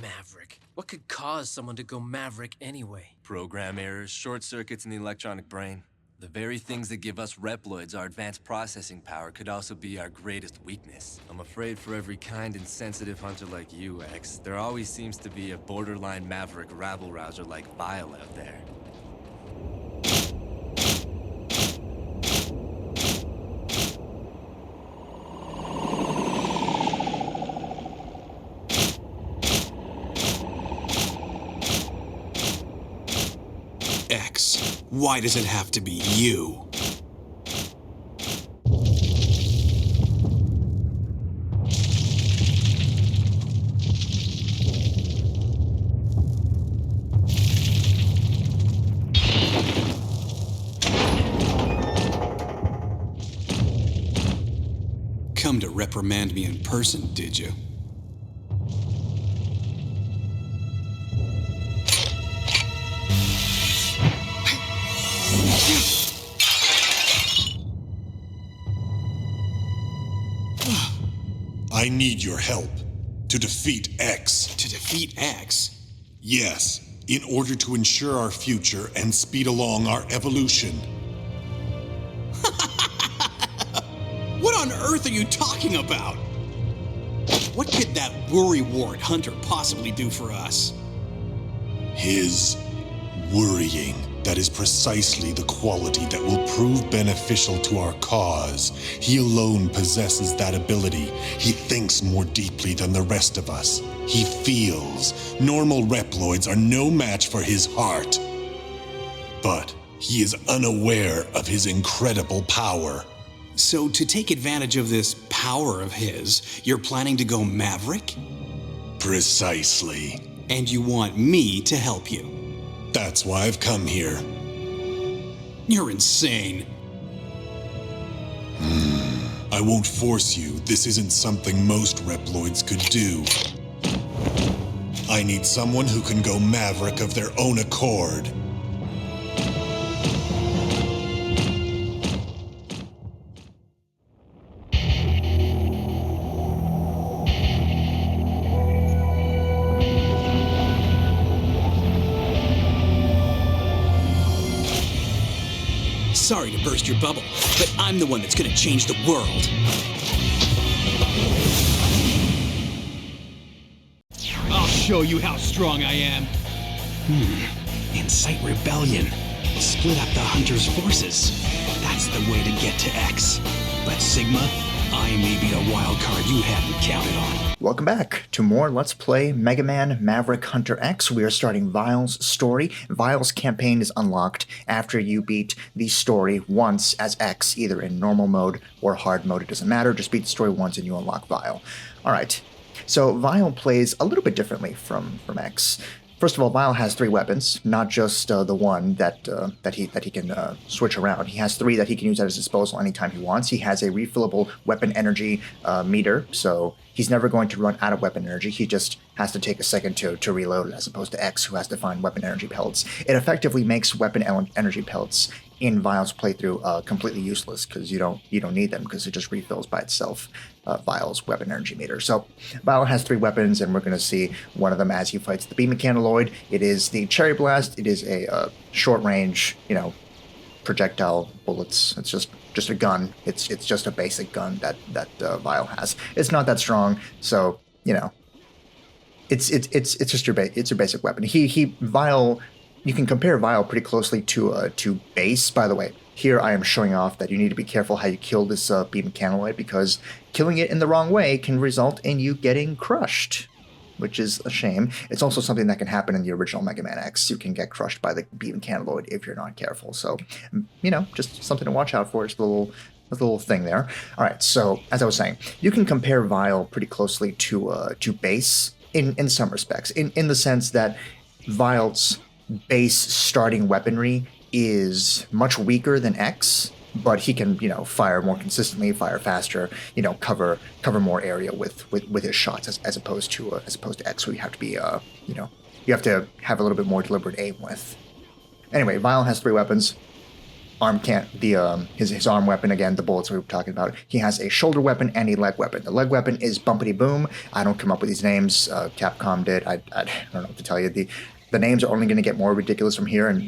Maverick. What could cause someone to go Maverick anyway? Program errors, short circuits in the electronic brain. The very things that give us Reploids our advanced processing power could also be our greatest weakness. I'm afraid for every kind and sensitive hunter like you, X, there always seems to be a borderline Maverick rabble-rouser like Vile out there. X, why does it have to be you? Come to reprimand me in person, did you? I need your help to defeat X. To defeat X? Yes, in order to ensure our future and speed along our evolution. What on earth are you talking about? What could that worrywart hunter possibly do for us? His worrying. That is precisely the quality that will prove beneficial to our cause. He alone possesses that ability. He thinks more deeply than the rest of us. He feels. Normal Reploids are no match for his heart. But he is unaware of his incredible power. So to take advantage of this power of his, you're planning to go Maverick? Precisely. And you want me to help you? That's why I've come here. You're insane. I won't force you. This isn't something most Reploids could do. I need someone who can go Maverick of their own accord. Sorry to burst your bubble, but I'm the one that's gonna change the world. I'll show you how strong I am. Incite rebellion. Split up the Hunter's forces. That's the way to get to X. But Sigma, I may be a wild card you hadn't counted on. Welcome back to more Let's Play Mega Man Maverick Hunter X. We are starting Vile's story. Vile's campaign is unlocked after you beat the story once as X, either in normal mode or hard mode. It doesn't matter, just beat the story once and you unlock Vile. Alright, so Vile plays a little bit differently from X. First of all, Vile has 3 weapons, not just the one that he can switch around. He has 3 that he can use at his disposal anytime he wants. He has a refillable weapon energy meter, so he's never going to run out of weapon energy. He just has to take a second to reload it, as opposed to X, who has to find weapon energy pellets. It effectively makes weapon energy pellets in Vile's playthrough completely useless, because you don't need them, because it just refills by itself. Vile's weapon energy meter. So Vile has 3 weapons, and we're going to see one of them as he fights the beam mechanoid. It is the Cherry Blast. It is a short range, projectile bullets. It's just a gun. It's just a basic gun that Vile has. It's not that strong, so it's just your basic weapon. Vile. You can compare Vile pretty closely to Base. By the way, here I am showing off that you need to be careful how you kill this beam mechanoid, because killing it in the wrong way can result in you getting crushed, which is a shame. It's also something that can happen in the original Mega Man X. You can get crushed by the beam mechanoid if you're not careful. So, just something to watch out for. It's a little thing there. All right, so as I was saying, you can compare Vile pretty closely to Base in some respects, in the sense that Vile's base starting weaponry is much weaker than X, but he can, fire more consistently, fire faster, cover more area with his shots, as opposed to X, where you have to be, you have to have a little bit more deliberate aim with. Anyway, Vile has 3 weapons. his arm weapon, again, the bullets we were talking about. He has a shoulder weapon and a leg weapon. The leg weapon is Bumpity Boom. I don't come up with these names. Capcom did. I don't know what to tell you. The names are only going to get more ridiculous from here, and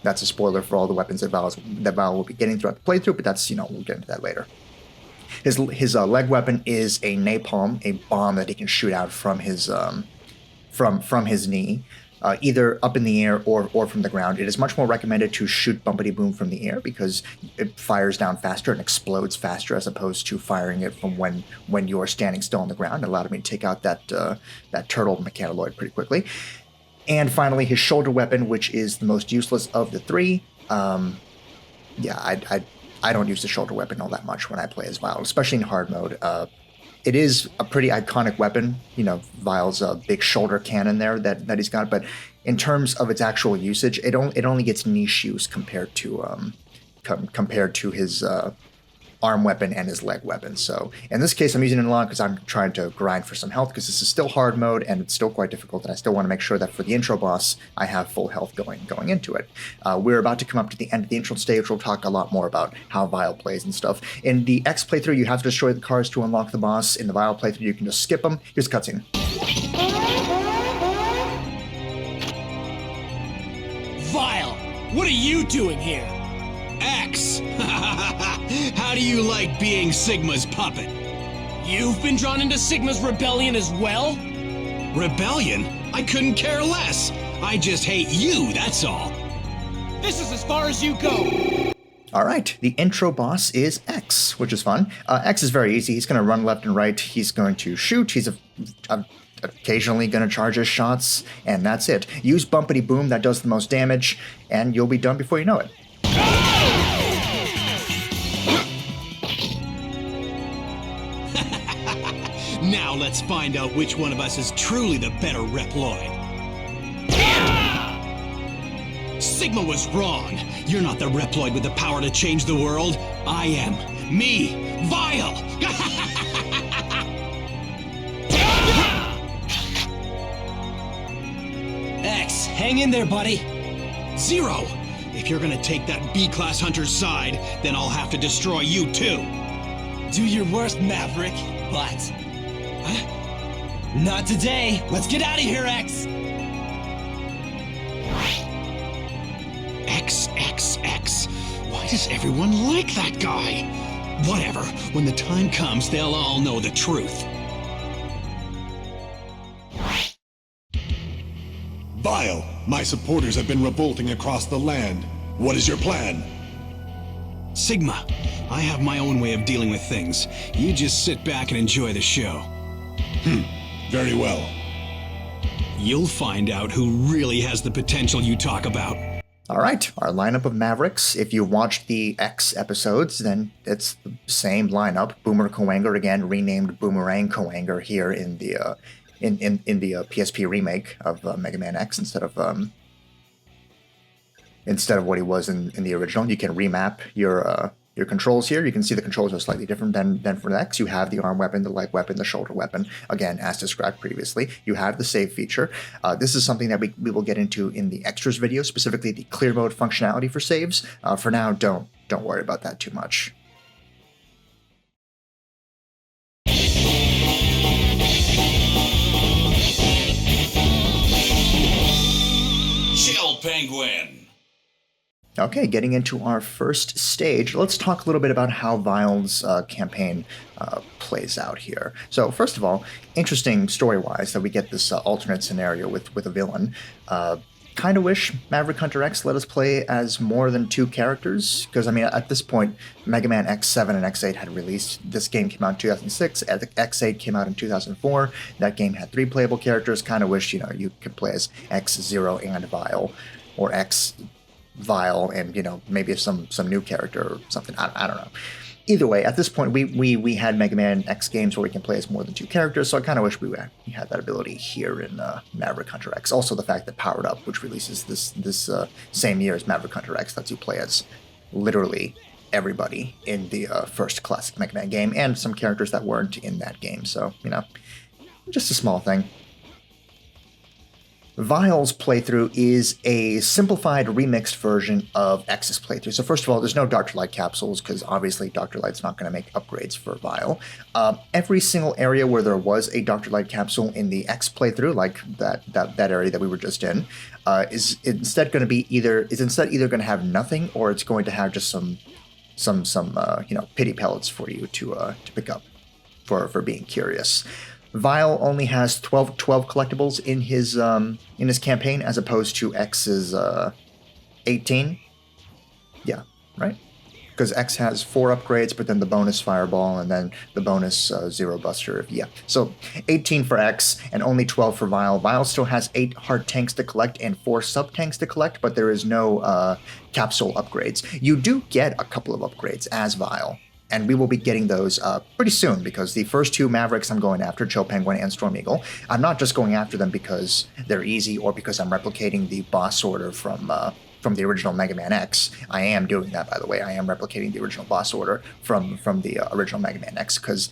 that's a spoiler for all the weapons that Val will be getting throughout the playthrough. But that's we'll get into that later. His leg weapon is a napalm, a bomb that he can shoot out from his from his knee. Either up in the air or from the ground. It is much more recommended to shoot Bumpity Boom from the air because it fires down faster and explodes faster as opposed to firing it from when you're standing still on the ground. It allowed me to take out that turtle mechanoid pretty quickly. And finally, his shoulder weapon, which is the most useless of the three. I don't use the shoulder weapon all that much when I play as Vile, especially in hard mode. It is a pretty iconic weapon, Vile's big shoulder cannon there that he's got. But in terms of its actual usage, it only gets niche use compared to his arm weapon and his leg weapon. So in this case, I'm using it a lot because I'm trying to grind for some health because this is still hard mode and it's still quite difficult. And I still want to make sure that for the intro boss, I have full health going into it. We're about to come up to the end of the intro stage. We'll talk a lot more about how Vile plays and stuff. In the X playthrough, you have to destroy the cars to unlock the boss. In the Vile playthrough, you can just skip them. Here's a cutscene. Vile, what are you doing here? X! How do you like being Sigma's puppet? You've been drawn into Sigma's rebellion as well? Rebellion? I couldn't care less. I just hate you, that's all. This is as far as you go. All right, the intro boss is X, which is fun. X is very easy. He's going to run left and right. He's going to shoot. He's occasionally going to charge his shots, and that's it. Use Bumpity Boom, that does the most damage, and you'll be done before you know it. Now let's find out which one of us is truly the better Reploid. Sigma was wrong. You're not the Reploid with the power to change the world. I am. Me. Vile. X, hang in there, buddy. Zero. If you're gonna take that B-class hunter's side, then I'll have to destroy you too. Do your worst, Maverick, but... Huh? Not today. Let's get out of here, X! X. Why does everyone like that guy? Whatever. When the time comes, they'll all know the truth. Vile, my supporters have been revolting across the land. What is your plan? Sigma, I have my own way of dealing with things. You just sit back and enjoy the show. Very well. You'll find out who really has the potential you talk about. All right, our lineup of Mavericks. If you watched the X episodes, then it's the same lineup. Boomer Koanger, again, renamed Boomerang Koanger here in the PSP remake of Mega Man X instead of what he was in the original. You can remap your controls here. You can see the controls are slightly different than for the X. You have the arm weapon, the leg weapon, the shoulder weapon. Again, as described previously, you have the save feature. This is something that we will get into in the extras video, specifically the clear mode functionality for saves. For now, don't worry about that too much. Chill, Penguin! Okay, getting into our first stage, let's talk a little bit about how Vile's campaign plays out here. So first of all, interesting story-wise that we get this alternate scenario with a villain. Kind of wish Maverick Hunter X let us play as more than two characters, because I mean at this point Mega Man X7 and X8 had released. This game came out in 2006, X8 came out in 2004. That game had 3 playable characters. Kind of wish you could play as X0 and Vile, or X Vile and maybe some new character or something. I don't know. Either way, at this point we had Mega Man X games where we can play as more than 2 characters, so I kind of wish we had that ability here in Maverick Hunter X. Also the fact that Powered Up, which releases this same year as Maverick Hunter X, lets you play as literally everybody in the first classic Mega Man game and some characters that weren't in that game. So just a small thing. Vile's playthrough is a simplified, remixed version of X's playthrough. So first of all, there's no Dr. Light capsules, because obviously Dr. Light's not going to make upgrades for Vile. Every single area where there was a Dr. Light capsule in the X playthrough, like that area that we were just in, is instead either going to have nothing, or it's going to have just some pity pellets for you to pick up for being curious. Vile only has 12 collectibles in his campaign, as opposed to X's 18. Yeah, right? Because X has 4 upgrades, but then the bonus Fireball, and then the bonus Zero Buster. Yeah, so 18 for X, and only 12 for Vile. Vile still has 8 hard tanks to collect and 4 sub-tanks to collect, but there is no capsule upgrades. You do get a couple of upgrades as Vile, and we will be getting those pretty soon, because the first 2 Mavericks I'm going after, Chill Penguin and Storm Eagle, I'm not just going after them because they're easy or because I'm replicating the boss order from the original Mega Man X. I am doing that, by the way. I am replicating the original boss order from the original Mega Man X, because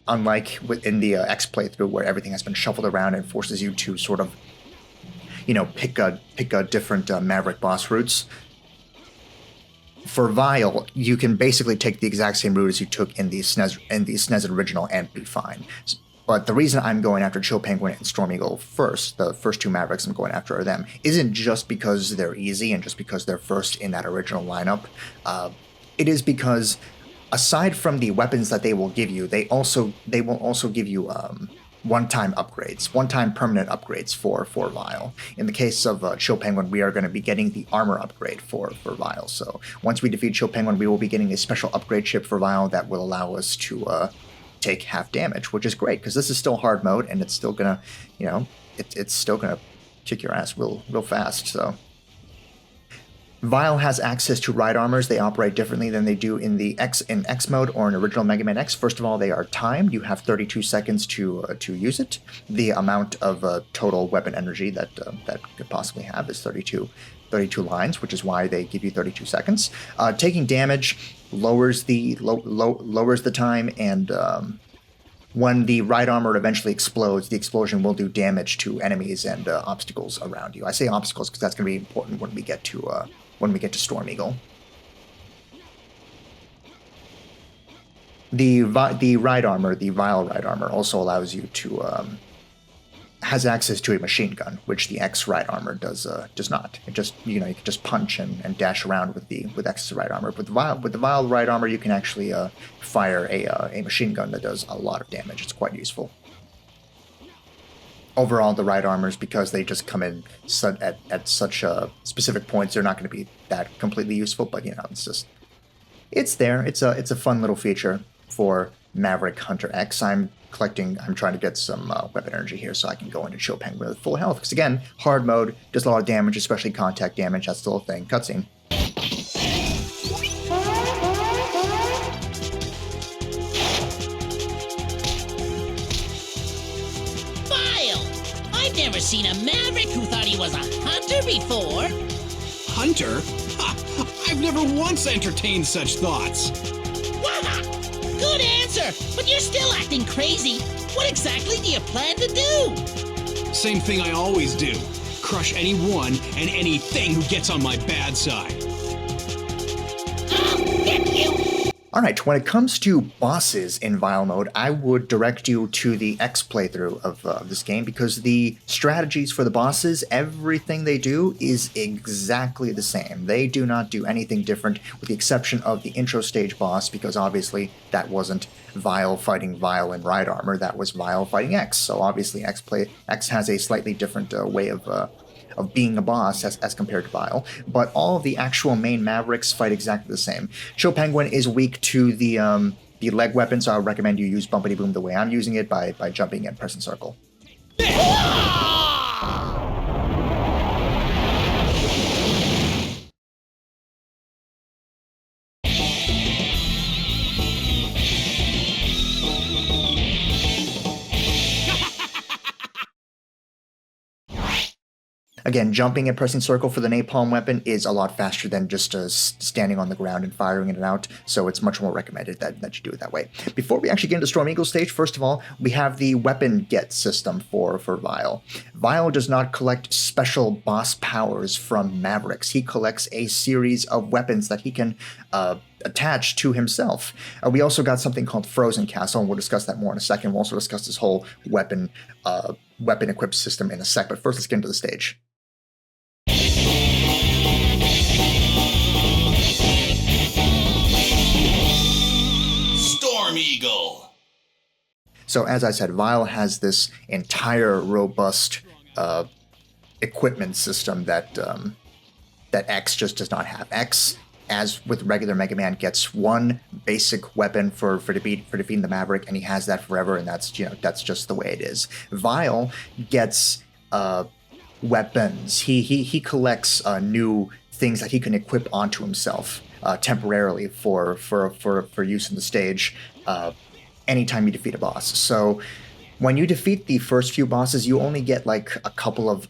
unlike within the X playthrough, where everything has been shuffled around and forces you to sort of, pick a different Maverick boss routes, for Vile, you can basically take the exact same route as you took in the SNES original and be fine. But the reason I'm going after Chill Penguin and Storm Eagle first, the first 2 Mavericks I'm going after are them, isn't just because they're easy and just because they're first in that original lineup. It is because, aside from the weapons that they will give you, they will also give you one-time permanent upgrades for Vile. In the case of Chill Penguin, we are going to be getting the armor upgrade for Vile. So once we defeat Chill Penguin, we will be getting a special upgrade chip for Vile that will allow us to take half damage, which is great, because this is still hard mode, and it's still gonna, it's still gonna kick your ass real fast. So Vile has access to ride armors. They operate differently than they do in X mode or in original Mega Man X. First of all, they are timed. You have 32 seconds to use it. The amount of total weapon energy that could possibly have is 32 lines, which is why they give you 32 seconds. Taking damage lowers the time, and when the ride armor eventually explodes, the explosion will do damage to enemies and obstacles around you. I say obstacles because that's going to be important when we get to Storm Eagle. The ride armor, the Vile ride armor, also allows you to has access to a machine gun, which the X ride armor does not. It just you can just punch and dash around with X's ride armor. With the Vile ride armor, you can actually fire a machine gun that does a lot of damage. It's quite useful. Overall, the ride armors, because they just come in at such specific points, they're not going to be that completely useful. But it's there. It's a fun little feature for Maverick Hunter X. I'm trying to get some weapon energy here so I can go into Chill Penguin with full health. Because again, hard mode does a lot of damage, especially contact damage. That's still a thing. Cutscene. Vile! I've never seen a Maverick who thought he was a hunter before. Hunter? Ha! I've never once entertained such thoughts. Waha! Good answer, but you're still acting crazy. What exactly do you plan to do? Same thing I always do. Crush anyone and anything who gets on my bad side. I'll get you! Alright, when it comes to bosses in Vile mode, I would direct you to the X playthrough of this game, because the strategies for the bosses, everything they do is exactly the same. They do not do anything different, with the exception of the intro stage boss, because obviously that wasn't Vile fighting Vile in ride armor, that was Vile fighting X. So obviously X has a slightly different way of being a boss as compared to Vile, but all of the actual main Mavericks fight exactly the same. Chill Penguin is weak to the leg weapon, so I would recommend you use Bumpity Boom the way I'm using it, by jumping and pressing circle. Again, jumping and pressing circle for the napalm weapon is a lot faster than just standing on the ground and firing it out, so it's much more recommended that you do it that way. Before we actually get into Storm Eagle stage, first of all, we have the weapon get system for Vile. Vile does not collect special boss powers from Mavericks. He collects a series of weapons that he can attach to himself. We also got something called Frozen Castle, and we'll discuss that more in a second. We'll also discuss this whole weapon equip system in a sec, but first let's get into the stage. Storm Eagle. So as I said, Vile has this entire robust equipment system that X just does not have. X, as with regular Mega Man, gets one basic weapon for defeating the Maverick, and he has that forever, and that's just the way it is. Vile gets weapons. He collects new things that he can equip onto himself temporarily for use in the stage anytime you defeat a boss. So when you defeat the first few bosses, you only get like a couple of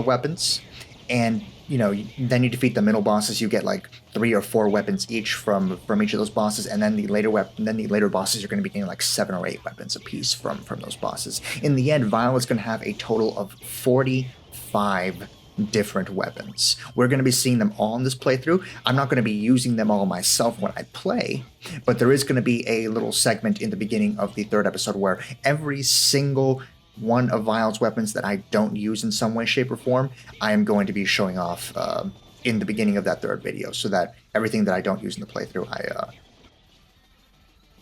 weapons, and then you defeat the middle bosses, you get like 3 or 4 weapons each from each of those bosses, and then the later bosses you're going to be getting like 7 or 8 weapons apiece from those bosses. In the end, Vile is going to have a total of 45 different weapons. We're going to be seeing them all in this playthrough. I'm not going to be using them all myself when I play, but there is going to be a little segment in the beginning of the 3rd episode where every single one of Vile's weapons that I don't use in some way, shape, or form, I am going to be showing off in the beginning of that 3rd video, so that everything that I don't use in the playthrough,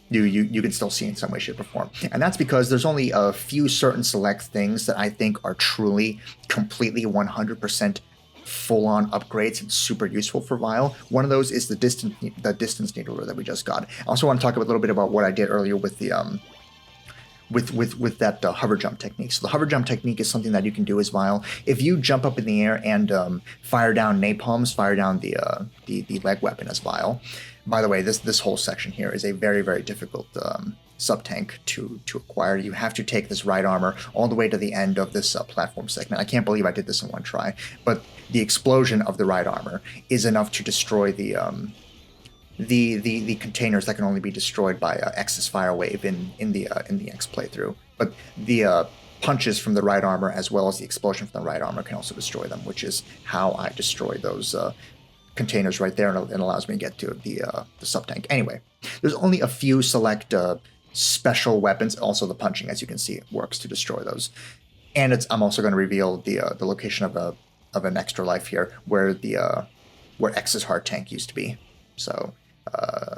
you can still see in some way, shape, or form. And that's because there's only a few certain select things that I think are truly, completely, 100% full-on upgrades and super useful for Vile. One of those is the distance needler that we just got. I also want to talk a little bit about what I did earlier with the with that hover jump technique. So the hover jump technique is something that you can do as Vile. If you jump up in the air and fire down napalms, fire down the leg weapon as Vile. By the way, this whole section here is a very, very difficult sub-tank to acquire. You have to take this right armor all the way to the end of this platform segment. I can't believe I did this in one try, but the explosion of the right armor is enough to destroy the containers that can only be destroyed by X's fire wave in the X playthrough. But the punches from the right armor as well as the explosion from the right armor can also destroy them, which is how I destroy those containers right there, and it allows me to get to the sub-tank. Anyway, there's only a few select special weapons. Also, the punching, as you can see, works to destroy those. And I'm also going to reveal the location of an extra life here, where X's hard tank used to be. So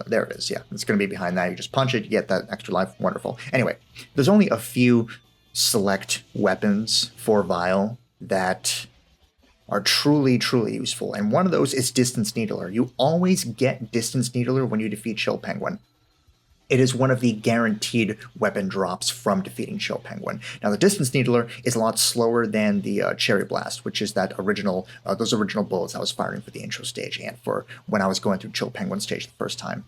there it is. Yeah, it's going to be behind that. You just punch it, you get that extra life. Wonderful. Anyway, there's only a few select weapons for Vile that are truly, truly useful. And one of those is Distance Needler. You always get Distance Needler when you defeat Chill Penguin. It is one of the guaranteed weapon drops from defeating Chill Penguin. Now, the Distance Needler is a lot slower than the Cherry Blast, which is those original bullets I was firing for the intro stage and for when I was going through Chill Penguin stage the first time.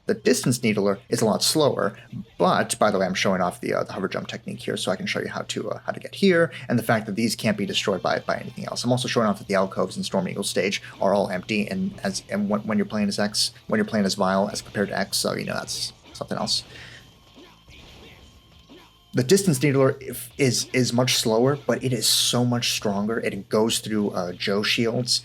The Distance Needler is a lot slower, but, by the way, I'm showing off the hover jump technique here so I can show you how to get here, and the fact that these can't be destroyed by anything else. I'm also showing off that the alcoves in Storm Eagle stage are all empty, and when you're playing as X, when you're playing as Vile as compared to X, so that's something else. The Distance Needler is much slower, but it is so much stronger. It goes through Joe shields.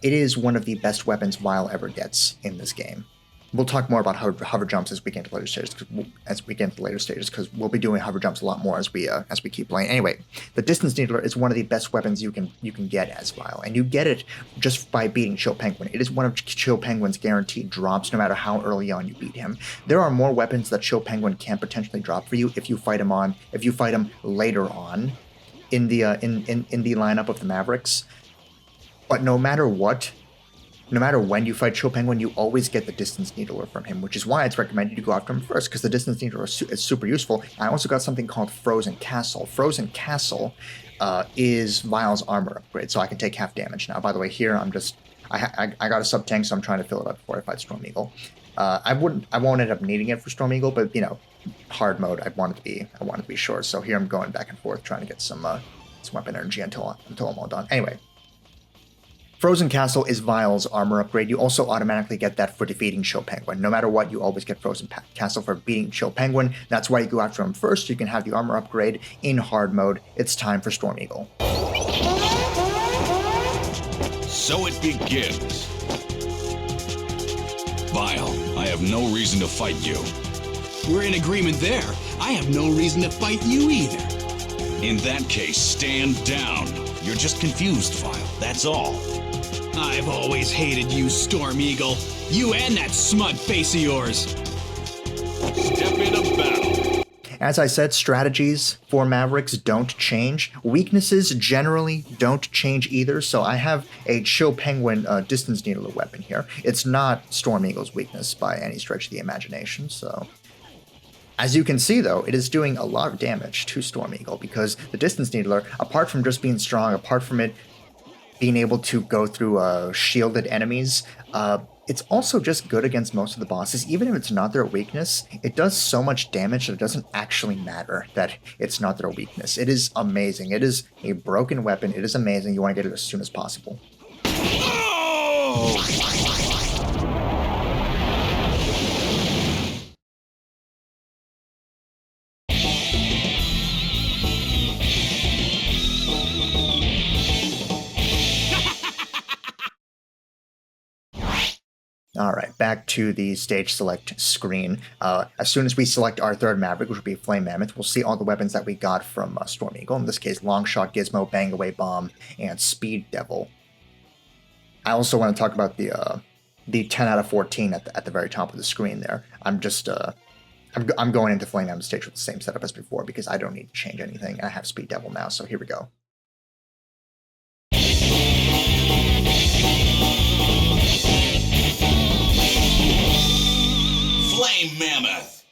It is one of the best weapons Vile ever gets in this game. We'll talk more about hover jumps as we get into later stages, because we'll be doing hover jumps a lot more as we keep playing. Anyway, the Distance Needler is one of the best weapons you can get as Vile, and you get it just by beating Chill Penguin. It is one of Chill Penguin's guaranteed drops, no matter how early on you beat him. There are more weapons that Chill Penguin can potentially drop for you if you fight him later on in the lineup of the Mavericks. But no matter when you fight Chill Penguin, you always get the Distance Needler from him, which is why it's recommended you go after him first, because the Distance Needler is super useful. I also got something called Frozen Castle. Frozen Castle is Vile's armor upgrade, so I can take half damage now. By the way, here I got a sub-tank, so I'm trying to fill it up before I fight Storm Eagle. I won't end up needing it for Storm Eagle, but hard mode, I want it to be short. So here I'm going back and forth trying to get some weapon energy until I'm all done. Anyway. Frozen Castle is Vile's armor upgrade. You also automatically get that for defeating Chill Penguin. No matter what, you always get Frozen Castle for beating Chill Penguin. That's why you go after him first. You can have the armor upgrade in hard mode. It's time for Storm Eagle. So it begins. Vile, I have no reason to fight you. We're in agreement there. I have no reason to fight you either. In that case, stand down. You're just confused, Vile, that's all. I've always hated you, Storm Eagle. You and that smug face of yours. Step into battle. As I said, strategies for Mavericks don't change. Weaknesses generally don't change either, so I have a Chill Penguin Distance Needler weapon here. It's not Storm Eagle's weakness by any stretch of the imagination, so... As you can see, though, it is doing a lot of damage to Storm Eagle, because the Distance Needler, apart from just being strong, apart from it being able to go through shielded enemies, it's also just good against most of the bosses. Even if it's not their weakness, it does so much damage that it doesn't actually matter that it's not their weakness. It is amazing. It is a broken weapon. It is amazing. You want to get it as soon as possible. All right, back to the stage select screen. As soon as we select our third Maverick, which will be Flame Mammoth, we'll see all the weapons that we got from Storm Eagle. In this case, Long Shot, Gizmo, Bang Away Bomb, and Speed Devil. I also want to talk about the 10 out of 14 at the very top of the screen there. I'm going into Flame Mammoth stage with the same setup as before because I don't need to change anything. I have Speed Devil now, so here we go. Flame Mammoth.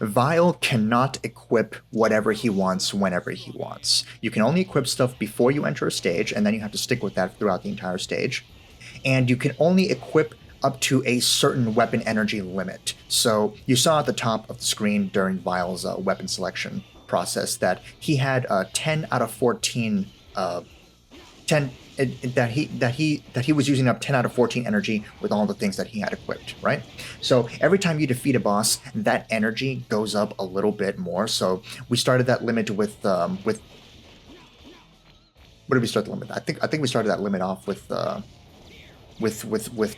Vile cannot equip whatever he wants whenever he wants. You can only equip stuff before you enter a stage, and then you have to stick with that throughout the entire stage. And you can only equip up to a certain weapon energy limit. So you saw at the top of the screen during Vile's weapon selection process that he had 10 out of 14 that he was using up 10 out of 14 energy with all the things that he had equipped, right? So every time you defeat a boss, that energy goes up a little bit more. So we started that limit with what did we start the limit? I think we started that limit off with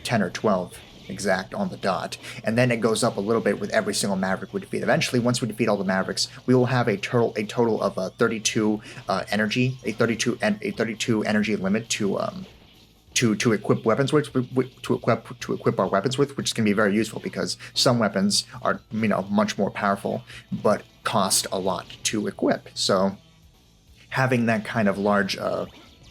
10 or 12 exact on the dot, and then it goes up a little bit with every single Maverick we defeat. Eventually, once we defeat all the Mavericks, we will have a total of 32 energy, a 32 energy limit to equip weapons with, to equip our weapons with, which is going to be very useful because some weapons are much more powerful but cost a lot to equip. So having that kind of large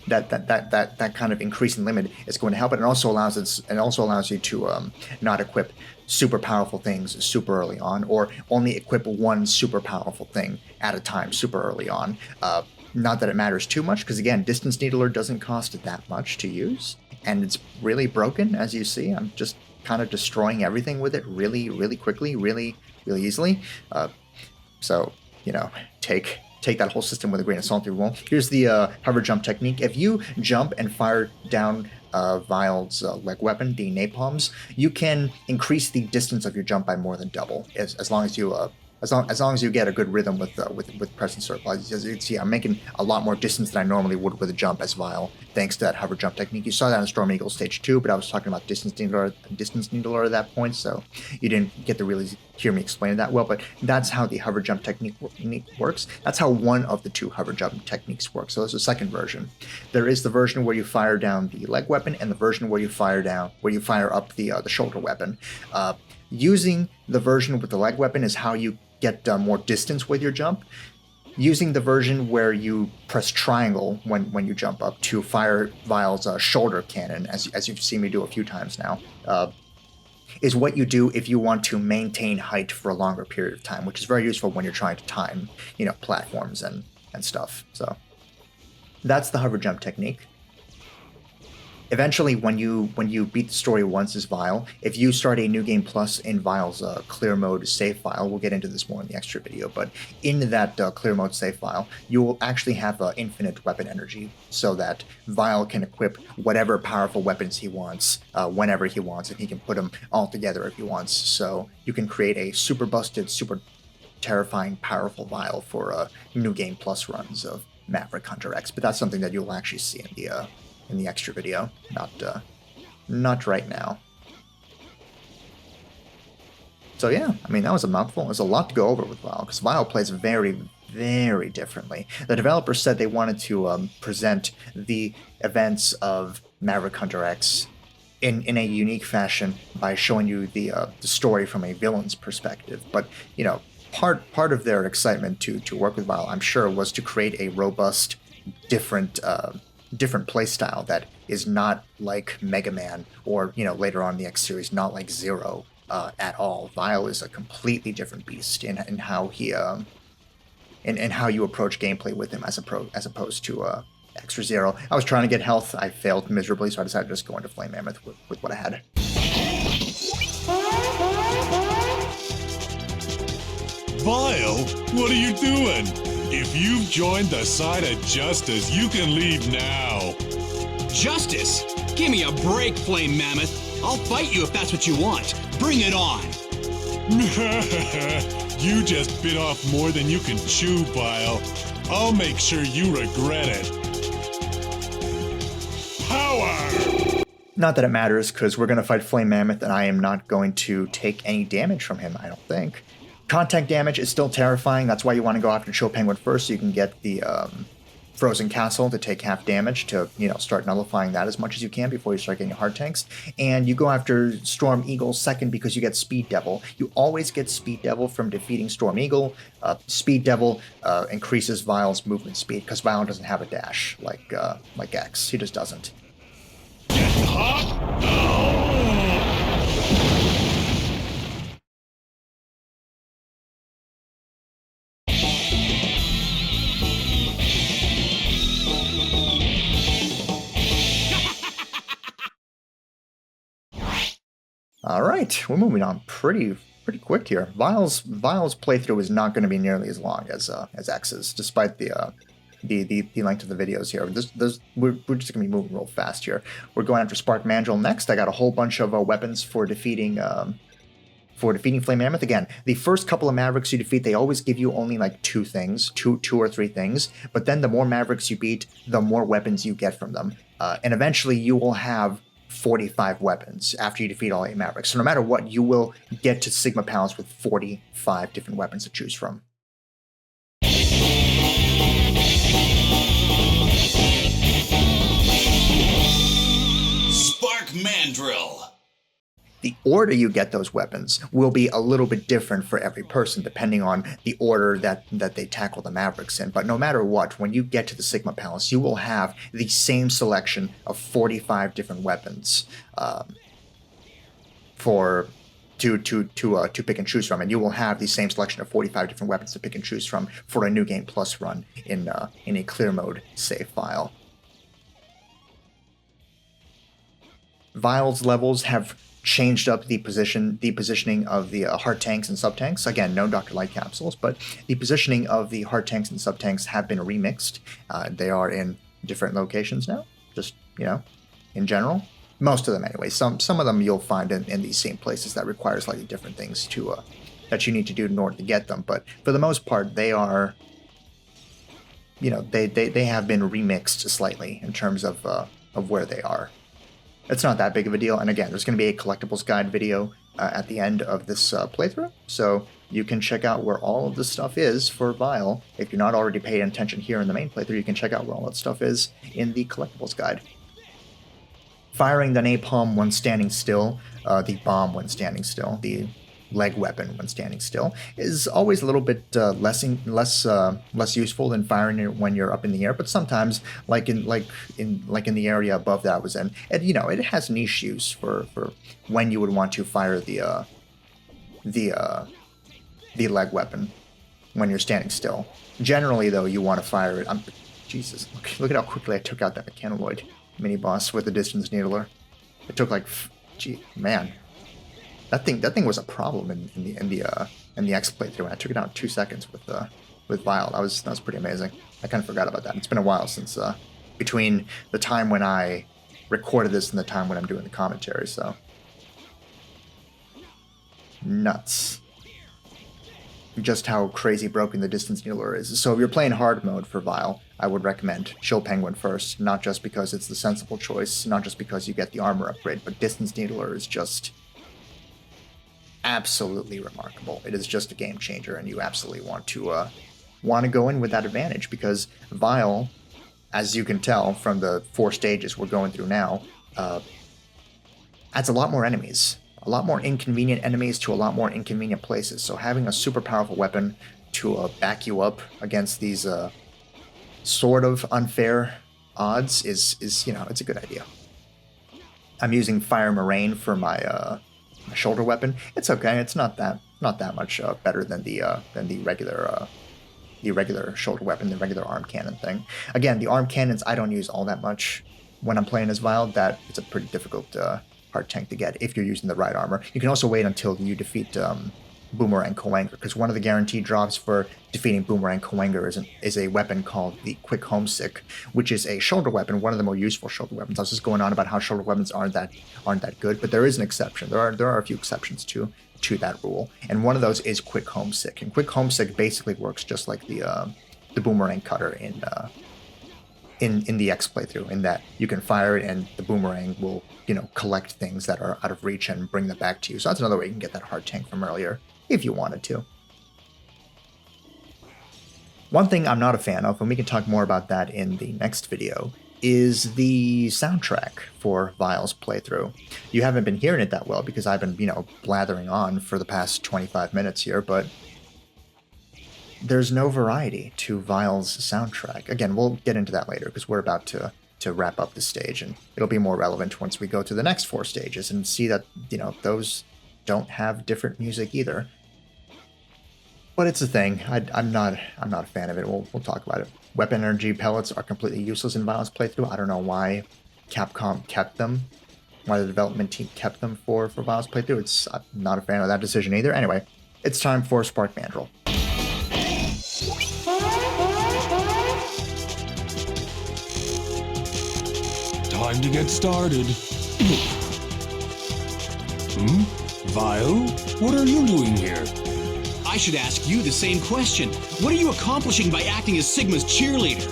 that kind of increasing limit is going to help it. It also allows you to not equip super powerful things super early on, or only equip one super powerful thing at a time super early on. Not that it matters too much, because again, Distance Needler doesn't cost that much to use, and it's really broken, as you see. I'm just kind of destroying everything with it really, really quickly, really, really easily. So, take that whole system with a grain of salt if you will. Here's the hover jump technique. If you jump and fire down Vile's leg weapon, the napalms, you can increase the distance of your jump by more than double, as long as you as long as you get a good rhythm with press and circle. As you can see, I'm making a lot more distance than I normally would with a jump as Vile, thanks to that hover jump technique. You saw that in Storm Eagle Stage 2, but I was talking about Distance Needler at that point, so you didn't get to really hear me explain it that well, but that's how the hover jump technique works. That's how one of the two hover jump techniques work. So there's a second version. There is the version where you fire down the leg weapon, and the version where you fire up the shoulder weapon. Using the version with the leg weapon is how you get more distance with your jump. Using the version where you press triangle when you jump up to fire Vile's shoulder cannon, as you've seen me do a few times now, is what you do if you want to maintain height for a longer period of time, which is very useful when you're trying to time, platforms and stuff. So that's the hover jump technique. Eventually, when you beat the story once as Vile, if you start a New Game Plus in Vile's clear mode save file, we'll get into this more in the extra video, but in that clear mode save file, you will actually have infinite weapon energy, so that Vile can equip whatever powerful weapons he wants, whenever he wants, and he can put them all together if he wants. So you can create a super busted, super terrifying, powerful Vile for New Game Plus runs of Maverick Hunter X, but that's something that you'll actually see in the extra video, not right now. So yeah, I mean, that was a mouthful. There's a lot to go over with Vile, because Vile plays very, very differently. The developers said they wanted to present the events of Maverick Hunter X in a unique fashion by showing you the story from a villain's perspective. But, you know, part of their excitement to work with Vile, I'm sure, was to create a robust, different playstyle that is not like Mega Man or, you know, later on in the X series, not like Zero at all. Vile is a completely different beast in how he and how you approach gameplay with him as opposed to Extra Zero. I was trying to get health, I failed miserably, so I decided to just go into Flame Mammoth with what I had. Vile, what are you doing? If you've joined the side of Justice, you can leave now. Justice? Give me a break, Flame Mammoth. I'll fight you if that's what you want. Bring it on. You just bit off more than you can chew, Vile. I'll make sure you regret it. Power! Not that it matters, because we're going to fight Flame Mammoth, and I am not going to take any damage from him, I don't think. Contact damage is still terrifying. That's why you want to go after Chill Penguin first, so you can get the Frozen Castle to take half damage to, you know, start nullifying that as much as you can before you start getting your Heart Tanks. And you go after Storm Eagle second because you get Speed Devil. You always get Speed Devil from defeating Storm Eagle. Speed Devil increases Vile's movement speed, because Vile doesn't have a dash like X. He just doesn't. All right, we're moving on pretty quick here. Vile's playthrough is not going to be nearly as long as X's, despite the length of the videos here. We're just going to be moving real fast here. We're going after Spark Mandrill next. I got a whole bunch of weapons for defeating Flame Mammoth. Again, the first couple of Mavericks you defeat, they always give you only like two or three things. But then the more Mavericks you beat, the more weapons you get from them. And eventually you will have 45 weapons after you defeat all 8 Mavericks. So no matter what, you will get to Sigma Palace with 45 different weapons to choose from. Spark Mandrill. The order you get those weapons will be a little bit different for every person, depending on the order that they tackle the Mavericks in. But no matter what, when you get to the Sigma Palace, you will have the same selection of 45 different weapons to pick and choose from, and you will have the same selection of 45 different weapons to pick and choose from for a New Game Plus run in a clear mode save file. Vile's levels have changed up the positioning of the Heart Tanks and Sub-Tanks. Again, no Dr. Light capsules, but the positioning of the Heart Tanks and Sub-Tanks have been remixed. They are in different locations now, just, you know, in general. Most of them anyway. Some of them you'll find in these same places that require slightly different things to that you need to do in order to get them. But for the most part, they are, you know, they have been remixed slightly in terms of where they are. It's not that big of a deal, and again, there's going to be a collectibles guide video at the end of this playthrough, so you can check out where all of this stuff is for Vile. If you're not already paying attention here in the main playthrough, you can check out where all that stuff is in the collectibles guide. Firing the napalm when standing still, the bomb when standing still, the leg weapon when standing still is always a little bit less useful than firing it when you're up in the air. But sometimes, like in the area above that I was in, and you know, it has niche use for when you would want to fire the leg weapon when you're standing still. Generally, though, you want to fire it. Jesus, look at how quickly I took out that mechanoid. mini boss with the distance needler. It took like, gee, man, that thing was a problem in the X playthrough. I took it out in 2 seconds with Vile. That was pretty amazing. I kind of forgot about that. It's been a while since between the time when I recorded this and the time when I'm doing the commentary. So nuts. Just how crazy broken the distance needler is. So if you're playing hard mode for Vile, I would recommend Chill Penguin first, not just because it's the sensible choice, not just because you get the armor upgrade, but distance needler is just absolutely remarkable. It is just a game changer, and you absolutely want to go in with that advantage, because Vile, as you can tell from the 4 stages we're going through now, adds a lot more enemies. A lot more inconvenient enemies to a lot more inconvenient places. So having a super powerful weapon to back you up against these sort of unfair odds is it's a good idea. I'm using Fire Moraine for my shoulder weapon. It's okay. It's not that much better than the regular shoulder weapon, the regular arm cannon thing. Again, the arm cannons I don't use all that much when I'm playing as Vile. That it's a pretty difficult hard tank to get if you're using the right armor. You can also wait until you defeat Boomerang Kowanger, because one of the guaranteed drops for defeating Boomerang Kowanger is a weapon called the Quick Homesick, which is a shoulder weapon, one of the more useful shoulder weapons. I was just going on about how shoulder weapons aren't that good, but there is an exception. There are a few exceptions to that rule, and one of those is Quick Homesick. And Quick Homesick basically works just like the Boomerang Cutter in the X playthrough, in that you can fire it and the boomerang will, collect things that are out of reach and bring them back to you. So that's another way you can get that hard tank from earlier, if you wanted to. One thing I'm not a fan of, and we can talk more about that in the next video, is the soundtrack for Vile's playthrough. You haven't been hearing it that well because I've been, blathering on for the past 25 minutes here, but there's no variety to Vile's soundtrack. Again, we'll get into that later because we're about to wrap up the stage, and it'll be more relevant once we go to the next 4 stages and see that, those don't have different music either. But it's a thing. I'm not a fan of it. We'll talk about it. Weapon energy pellets are completely useless in Vile's playthrough. I don't know why Capcom kept them, why the development team kept them for Vile's playthrough. I'm not a fan of that decision either. Anyway, it's time for Spark Mandrill. Time to get started. Vile? What are you doing here? I should ask you the same question. What are you accomplishing by acting as Sigma's cheerleader?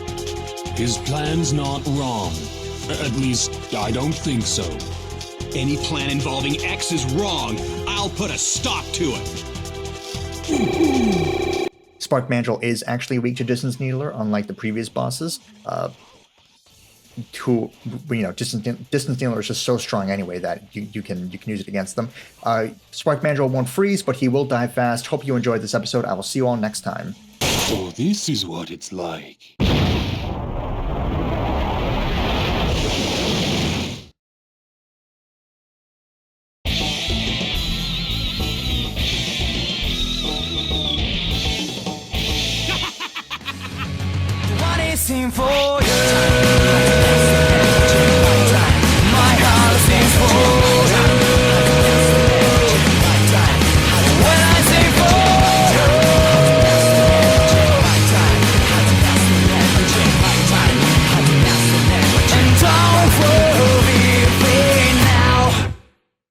His plan's not wrong. At least, I don't think so. Any plan involving X is wrong. I'll put a stop to it. Spark Mandrill is actually weak to Distance Needler, unlike the previous bosses. Distance Needler is just so strong anyway that you can use it against them. Spark Mandrill won't freeze, but he will die fast. Hope you enjoyed this episode. I will see you all next time. So this is what it's like. Waiting for you.